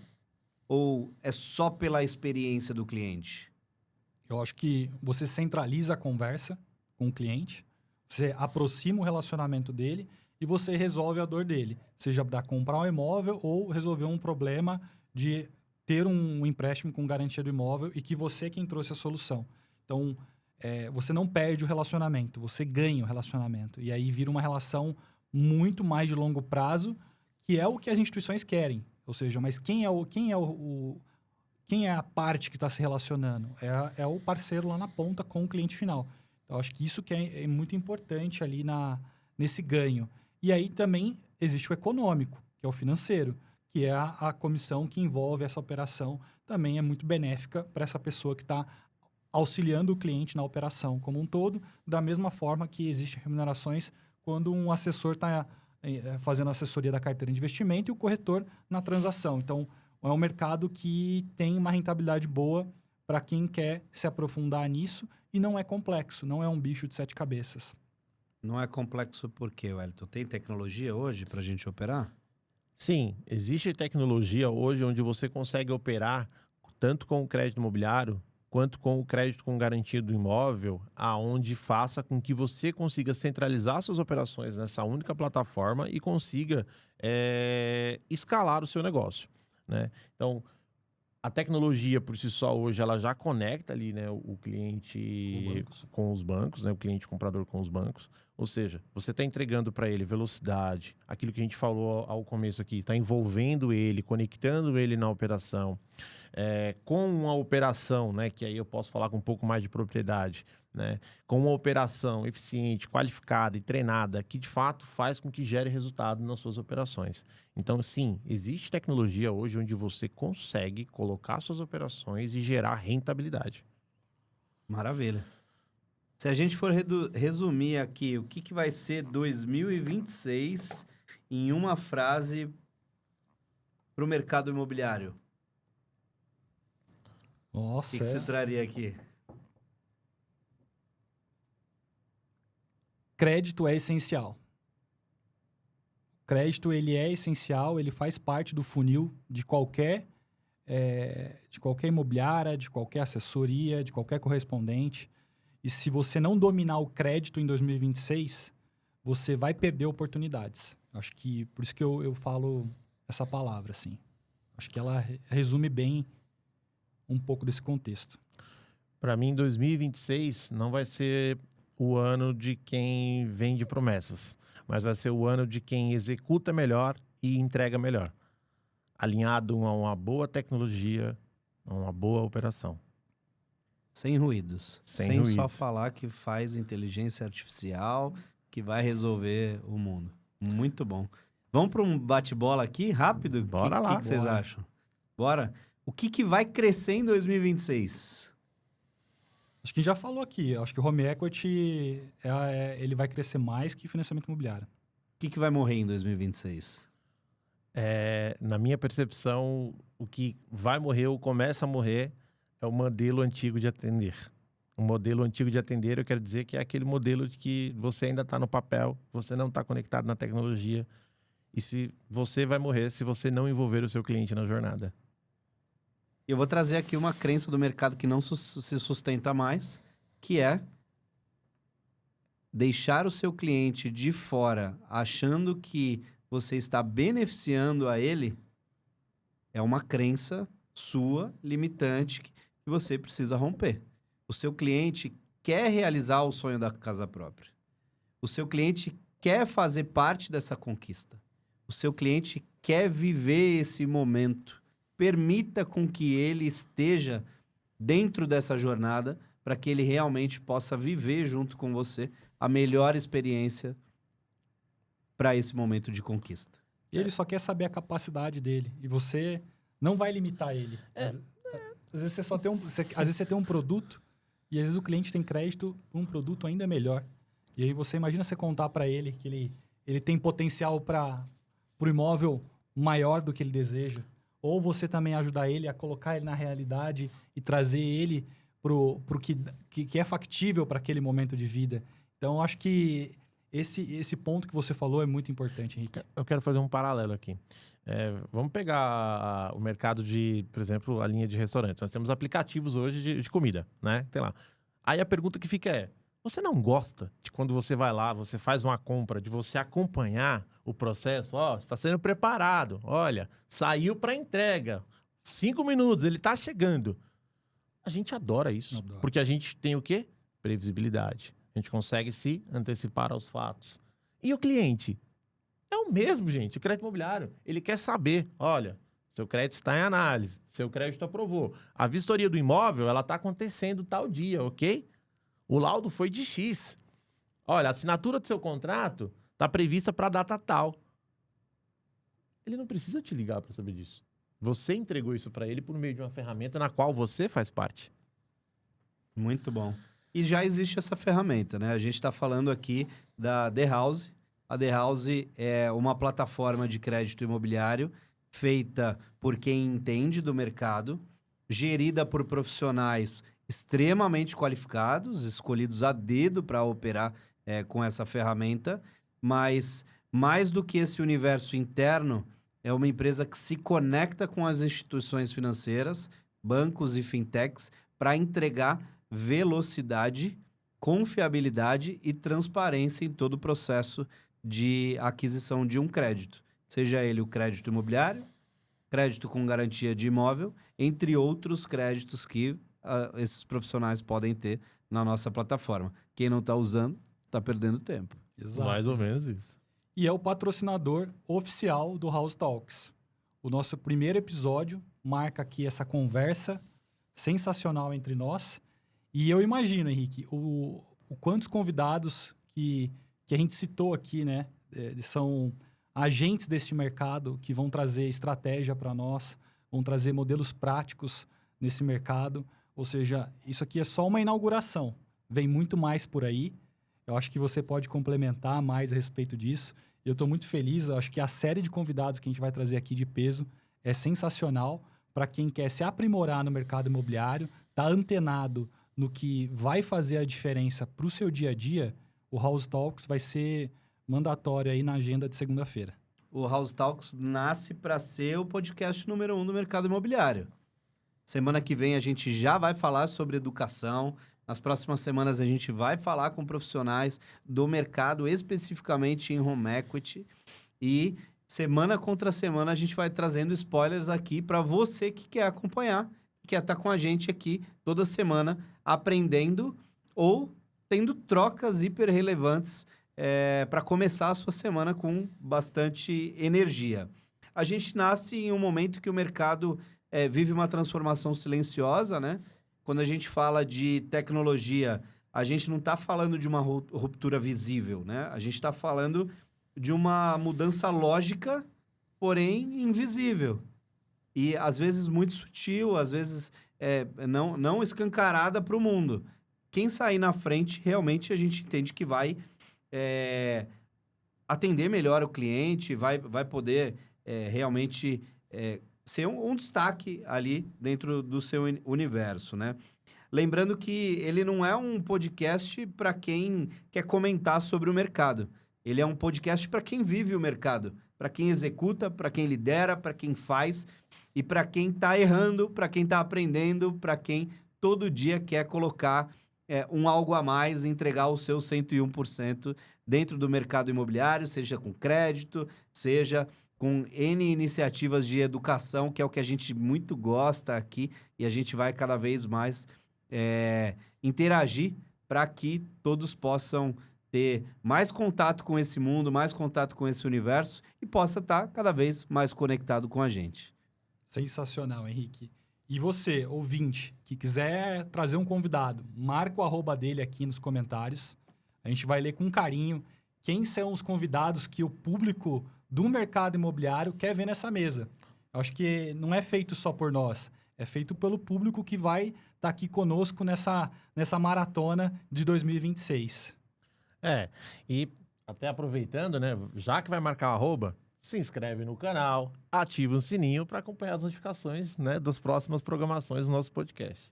Ou é só pela experiência do cliente? Eu acho que você centraliza a conversa com o cliente, você aproxima o relacionamento dele e você resolve a dor dele. Seja para comprar um imóvel ou resolver um problema de ter um empréstimo com garantia do imóvel e que você é quem trouxe a solução. Então, você não perde o relacionamento, você ganha o relacionamento. E aí vira uma relação muito mais de longo prazo, que é o que as instituições querem. Ou seja, mas quem é a parte que está se relacionando? É o parceiro lá na ponta com o cliente final. Então, acho que isso que é muito importante ali nesse ganho. E aí também existe o econômico, que é o financeiro, que é a comissão que envolve essa operação. Também é muito benéfica para essa pessoa que está auxiliando o cliente na operação como um todo, da mesma forma que existem remunerações quando um assessor está fazendo assessoria da carteira de investimento e o corretor na transação. Então, é um mercado que tem uma rentabilidade boa para quem quer se aprofundar nisso e não é complexo, não é um bicho de 7 cabeças. Não é complexo por quê, Wellington? Tem tecnologia hoje para a gente operar? Sim, existe tecnologia hoje onde você consegue operar tanto com o crédito imobiliário quanto com o crédito com garantia do imóvel, aonde faça com que você consiga centralizar suas operações nessa única plataforma e consiga escalar o seu negócio, né? Então, a tecnologia por si só hoje ela já conecta ali, né, o cliente com os bancos, né, o cliente comprador com os bancos. Ou seja, você está entregando para ele velocidade, aquilo que a gente falou ao começo aqui, está envolvendo ele, conectando ele na operação. Com uma operação, né, que aí eu posso falar com um pouco mais de propriedade, né, com uma operação eficiente, qualificada e treinada, que de fato faz com que gere resultado nas suas operações. Então, sim, existe tecnologia hoje onde você consegue colocar suas operações e gerar rentabilidade. Maravilha. Se a gente for resumir aqui o que vai ser 2026 em uma frase para o mercado imobiliário, o Nossa, que você traria aqui? crédito é essencial. Crédito, ele é essencial, ele faz parte do funil de qualquer imobiliária, de qualquer assessoria, de qualquer correspondente. E se você não dominar o crédito em 2026, você vai perder oportunidades. Acho que por isso que eu falo essa palavra, assim. Acho que ela resume bem um pouco desse contexto. Para mim, 2026 não vai ser o ano de quem vende promessas, mas vai ser o ano de quem executa melhor e entrega melhor, alinhado a uma boa tecnologia, a uma boa operação. Sem ruídos. Sem Só ruídos. falar que faz inteligência artificial que vai resolver o mundo. Muito bom. Vamos para um bate-bola aqui, rápido? Bora lá. O que vocês Bora. acham? Bora? O que vai crescer em 2026? Acho que já falou aqui. Acho que o home equity ele vai crescer mais que financiamento imobiliário. O que vai morrer em 2026? Na minha percepção, o que vai morrer ou começa a morrer é o modelo antigo de atender. O modelo antigo de atender, eu quero dizer que é aquele modelo de que você ainda está no papel, você não está conectado na tecnologia. E se você vai morrer se você não envolver o seu cliente na jornada. Eu vou trazer aqui uma crença do mercado que não se sustenta mais, que é deixar o seu cliente de fora achando que você está beneficiando a ele é uma crença sua, limitante, que você precisa romper. O seu cliente quer realizar o sonho da casa própria. O seu cliente quer fazer parte dessa conquista. O seu cliente quer viver esse momento. Permita com que ele esteja dentro dessa jornada para que ele realmente possa viver junto com você a melhor experiência para esse momento de conquista. Ele só quer saber a capacidade dele. E você não vai limitar ele. Às vezes você só tem às vezes você tem um produto e às vezes o cliente tem crédito para um produto ainda melhor. E aí você imagina você contar para ele que ele tem potencial para o imóvel maior do que ele deseja. Ou você também ajudar ele a colocar ele na realidade e trazer ele pro que é factível para aquele momento de vida. Então, eu acho que esse ponto que você falou é muito importante, Henrique. Eu quero fazer um paralelo aqui. Vamos pegar o mercado de, por exemplo, a linha de restaurantes. Nós temos aplicativos hoje de comida, né? Tem lá. Aí a pergunta que fica é, você não gosta de quando você vai lá, você faz uma compra, de você acompanhar o processo? Ó, está sendo preparado. Olha, saiu para entrega. 5 minutos, ele está chegando. A gente adora isso. Adoro. Porque a gente tem o quê? Previsibilidade. A gente consegue se antecipar aos fatos. E o cliente? É o mesmo, gente. O crédito imobiliário, ele quer saber. Olha, seu crédito está em análise. Seu crédito aprovou. A vistoria do imóvel, ela está acontecendo tal dia, ok? O laudo foi de X. Olha, a assinatura do seu contrato está prevista para a data tal. Ele não precisa te ligar para saber disso. Você entregou isso para ele por meio de uma ferramenta na qual você faz parte. Muito bom. E já existe essa ferramenta, né? A gente está falando aqui da The House. A The House é uma plataforma de crédito imobiliário feita por quem entende do mercado, gerida por profissionais extremamente qualificados, escolhidos a dedo para operar com essa ferramenta, mas mais do que esse universo interno, é uma empresa que se conecta com as instituições financeiras, bancos e fintechs, para entregar velocidade, confiabilidade e transparência em todo o processo de aquisição de um crédito. Seja ele o crédito imobiliário, crédito com garantia de imóvel, entre outros créditos que esses profissionais podem ter na nossa plataforma. Quem não está usando, está perdendo tempo. Exato. Mais ou menos isso. E é o patrocinador oficial do House Talks. O nosso primeiro episódio marca aqui essa conversa sensacional entre nós. E eu imagino, Henrique, o quantos convidados que a gente citou aqui, né? São agentes deste mercado que vão trazer estratégia para nós, vão trazer modelos práticos nesse mercado. Ou seja, isso aqui é só uma inauguração. vem muito mais por aí. Eu acho que você pode complementar mais a respeito disso. Eu estou muito feliz, eu acho que a série de convidados que a gente vai trazer aqui de peso é sensacional para quem quer se aprimorar no mercado imobiliário, tá antenado no que vai fazer a diferença para o seu dia a dia. O House Talks vai ser mandatório aí na agenda de segunda-feira. O House Talks nasce para ser o podcast número 1 do mercado imobiliário. Semana que vem a gente já vai falar sobre educação. Nas próximas semanas a gente vai falar com profissionais do mercado, especificamente em home equity. E semana contra semana a gente vai trazendo spoilers aqui para você que quer acompanhar, que quer estar com a gente aqui toda semana, aprendendo ou tendo trocas hiper relevantes para começar a sua semana com bastante energia. A gente nasce em um momento que o mercado vive uma transformação silenciosa, né? Quando a gente fala de tecnologia, a gente não está falando de uma ruptura visível, né? A gente está falando de uma mudança lógica, porém invisível. E às vezes muito sutil, às vezes não escancarada para o mundo. Quem sair na frente, realmente a gente entende que vai atender melhor o cliente, vai poder realmente ser um destaque ali dentro do seu universo, né? Lembrando que ele não é um podcast para quem quer comentar sobre o mercado. Ele é um podcast para quem vive o mercado, para quem executa, para quem lidera, para quem faz e para quem está errando, para quem está aprendendo, para quem todo dia quer colocar um algo a mais e entregar o seu 101% dentro do mercado imobiliário, seja com crédito, seja com N iniciativas de educação, que é o que a gente muito gosta aqui, e a gente vai cada vez mais interagir para que todos possam ter mais contato com esse mundo, mais contato com esse universo e possa estar cada vez mais conectado com a gente. Sensacional, Henrique. E você, ouvinte, que quiser trazer um convidado, marca o @ dele aqui nos comentários. A gente vai ler com carinho quem são os convidados que o público do mercado imobiliário quer ver nessa mesa. Eu acho que não é feito só por nós, é feito pelo público que vai estar aqui conosco nessa maratona de 2026. E até aproveitando, né, já que vai marcar o @, se inscreve no canal, ativa o sininho para acompanhar as notificações, né, das próximas programações do nosso podcast.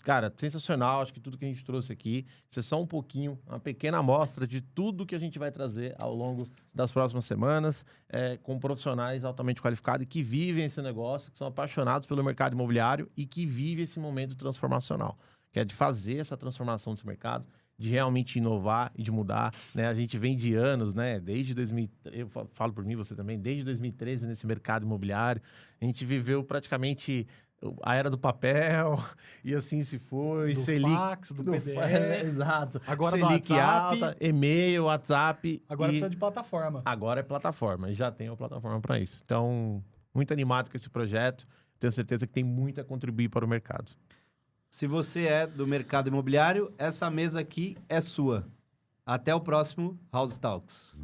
Cara, sensacional, acho que tudo que a gente trouxe aqui, isso é só um pouquinho, uma pequena amostra de tudo que a gente vai trazer ao longo das próximas semanas, com profissionais altamente qualificados e que vivem esse negócio, que são apaixonados pelo mercado imobiliário e que vivem esse momento transformacional, que é de fazer essa transformação desse mercado, de realmente inovar e de mudar, né? A gente vem de anos, né? Desde 2000, eu falo por mim, você também, desde 2013 nesse mercado imobiliário, a gente viveu praticamente a era do papel, e assim se foi. Do Selic, fax, do PDF. Exato. Agora Selic do WhatsApp. alta, e-mail, WhatsApp. Agora precisa de plataforma. Agora é plataforma, e já tem uma plataforma para isso. Então, muito animado com esse projeto. Tenho certeza que tem muito a contribuir para o mercado. Se você é do mercado imobiliário, essa mesa aqui é sua. Até o próximo House Talks.